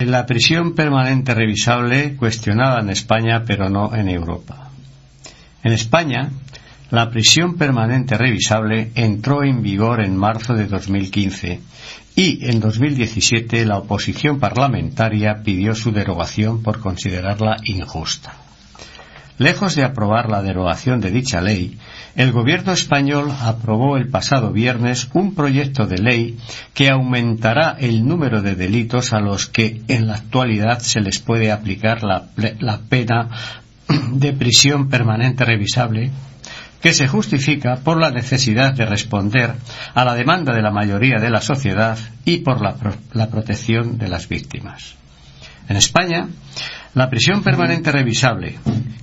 La prisión permanente revisable cuestionada en España, pero no en Europa. En España, la prisión permanente revisable entró en vigor en marzo de 2015 y en 2017 la oposición parlamentaria pidió su derogación por considerarla injusta. Lejos de aprobar la derogación de dicha ley, el gobierno español aprobó el pasado viernes un proyecto de ley que aumentará el número de delitos a los que en la actualidad se les puede aplicar la pena de prisión permanente revisable, que se justifica por la necesidad de responder a la demanda de la mayoría de la sociedad y por la protección de las víctimas. En España, la prisión permanente revisable,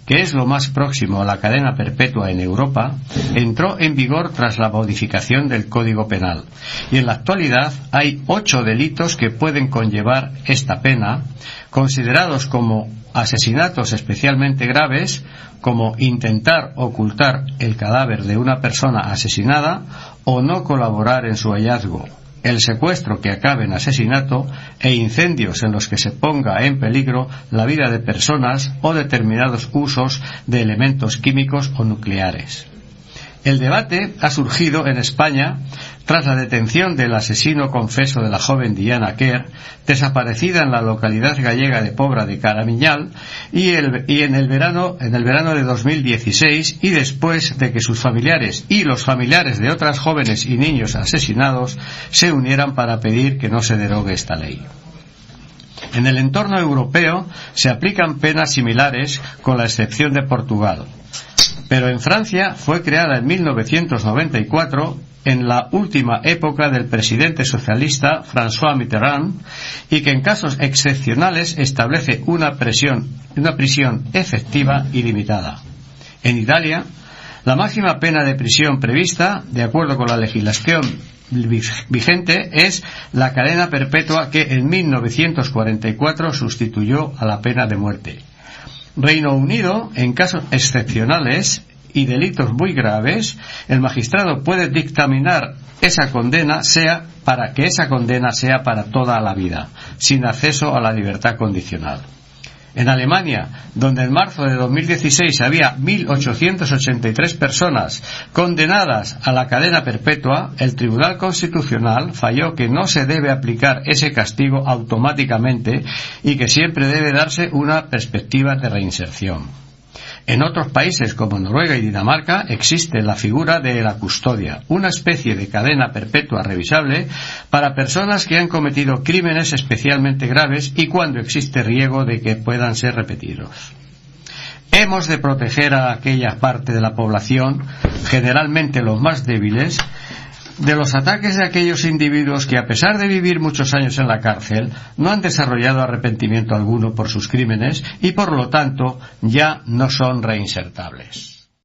que es lo más próximo a la cadena perpetua en Europa, entró en vigor tras la modificación del Código Penal, y en la actualidad hay 8 delitos que pueden conllevar esta pena, considerados como asesinatos especialmente graves, como intentar ocultar el cadáver de una persona asesinada o no colaborar en su hallazgo, el secuestro que acabe en asesinato e incendios en los que se ponga en peligro la vida de personas o determinados usos de elementos químicos o nucleares. El debate ha surgido en España tras la detención del asesino confeso de la joven Diana Quer, desaparecida en la localidad gallega de Pobra de Caramiñal, y en el verano de 2016, y después de que sus familiares y los familiares de otras jóvenes y niños asesinados se unieran para pedir que no se derogue esta ley. En el entorno europeo se aplican penas similares, con la excepción de Portugal. Pero en Francia fue creada en 1994, en la última época del presidente socialista François Mitterrand, y que en casos excepcionales establece una prisión efectiva y limitada. En Italia, la máxima pena de prisión prevista, de acuerdo con la legislación vigente, es la cadena perpetua, que en 1944 sustituyó a la pena de muerte. Reino Unido, en casos excepcionales y delitos muy graves, el magistrado puede dictaminar esa condena para toda la vida, sin acceso a la libertad condicional. En Alemania, donde en marzo de 2016 había 1.883 personas condenadas a la cadena perpetua, el Tribunal Constitucional falló que no se debe aplicar ese castigo automáticamente y que siempre debe darse una perspectiva de reinserción. En otros países como Noruega y Dinamarca existe la figura de la custodia, una especie de cadena perpetua revisable para personas que han cometido crímenes especialmente graves y cuando existe riesgo de que puedan ser repetidos. Hemos de proteger a aquella parte de la población, generalmente los más débiles, de los ataques de aquellos individuos que, a pesar de vivir muchos años en la cárcel, no han desarrollado arrepentimiento alguno por sus crímenes y, por lo tanto, ya no son reinsertables.